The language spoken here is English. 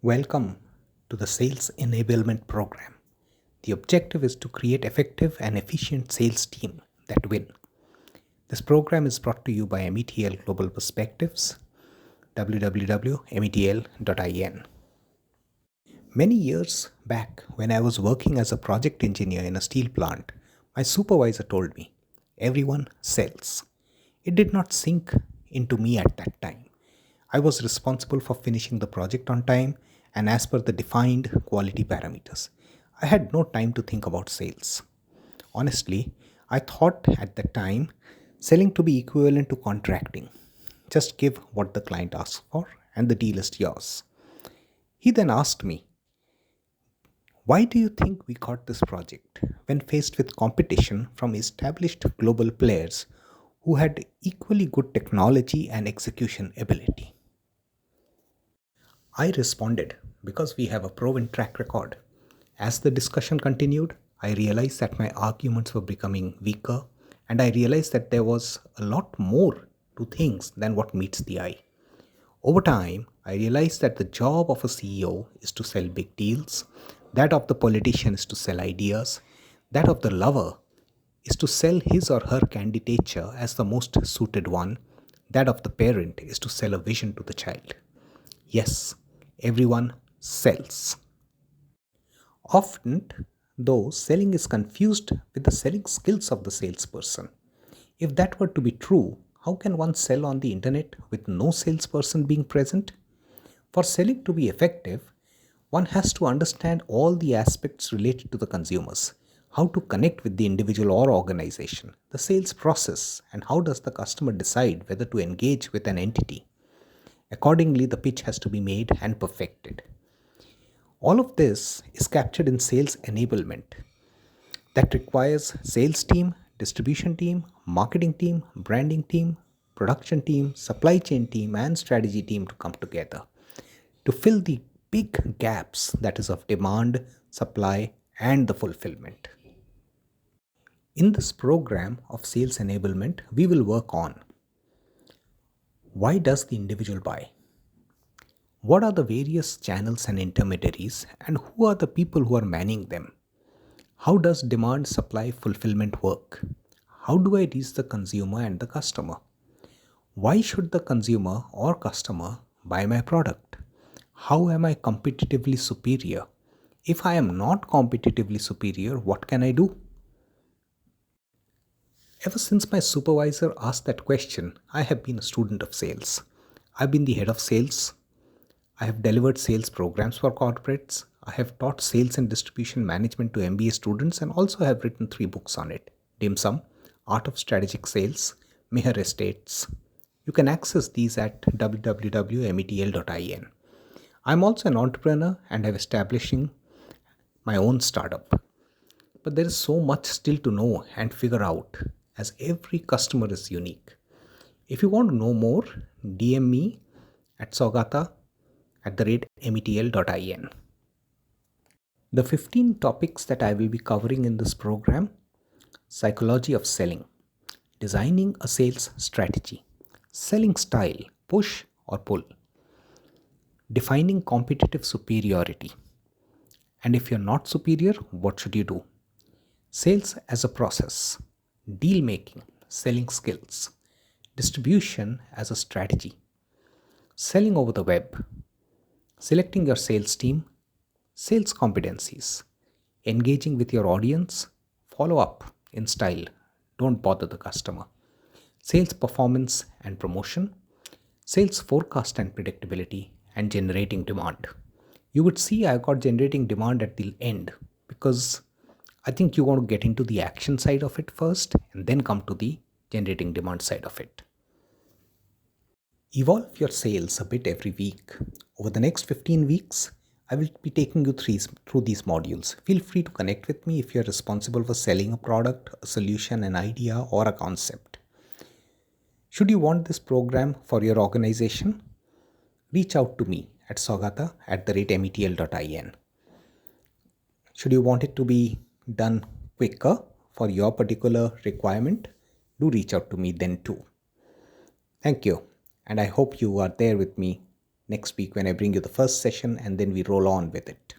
Welcome to the Sales Enablement Program. The objective is to create effective and efficient sales team that win. This program is brought to you by METL Global Perspectives, www.metl.in. Many years back, when I was working as a project engineer in a steel plant, my supervisor told me, "Everyone sells." It did not sink into me at that time. I was responsible for finishing the project on time and as per the defined quality parameters. I had no time to think about sales. Honestly, I thought at the time selling to be equivalent to contracting. Just give what the client asks for and the deal is yours. He then asked me, "Why do you think we got this project when faced with competition from established global players who had equally good technology and execution ability?" I responded, "Because we have a proven track record." As the discussion continued, I realized that my arguments were becoming weaker, and I realized that there was a lot more to things than what meets the eye. Over time, I realized that the job of a CEO is to sell big deals, that of the politician is to sell ideas, that of the lover is to sell his or her candidature as the most suited one, that of the parent is to sell a vision to the child. Yes, everyone sells. Often, though, selling is confused with the selling skills of the salesperson. If that were to be true, how can one sell on the internet with no salesperson being present? For selling to be effective, one has to understand all the aspects related to the consumers, how to connect with the individual or organization, the sales process, and how does the customer decide whether to engage with an entity. Accordingly, the pitch has to be made and perfected. All of this is captured in sales enablement that requires sales team, distribution team, marketing team, branding team, production team, supply chain team, and strategy team to come together to fill the big gaps that is of demand, supply, and the fulfillment. In this program of sales enablement, we will work on: why does the individual buy? What are the various channels and intermediaries, and who are the people who are manning them? How does demand supply fulfillment work? How do I reach the consumer and the customer? Why should the consumer or customer buy my product? How am I competitively superior? If I am not competitively superior, what can I do? Ever since my supervisor asked that question, I have been a student of sales. I've been the head of sales. I have delivered sales programs for corporates. I have taught sales and distribution management to MBA students and also have written 3 books on it: Dim Sum, Art of Strategic Sales, Meher Estates. You can access these at www.metl.in. I'm also an entrepreneur and have establishing my own startup. But there is so much still to know and figure out, as every customer is unique. If you want to know more, DM me at sogata@metl.in. The 15 topics that I will be covering in this program: psychology of selling, designing a sales strategy, selling style, push or pull, defining competitive superiority, and if you're not superior, what should you do? Sales as a process, deal making, selling skills, distribution as a strategy, selling over the web, selecting your sales team, sales competencies, engaging with your audience, follow up in style, don't bother the customer, sales performance and promotion, sales forecast and predictability, and generating demand. You would see I got generating demand at the end because I think you want to get into the action side of it first and then come to the generating demand side of it. Evolve your sales a bit every week. Over the next 15 weeks, I will be taking you through these modules. Feel free to connect with me if you're responsible for selling a product, a solution, an idea, or a concept. Should you want this program for your organization, reach out to me at sogata@metl.in. Should you want it to be done quicker for your particular requirement, do reach out to me then too. Thank you, and I hope you are there with me next week when I bring you the first session and then we roll on with it.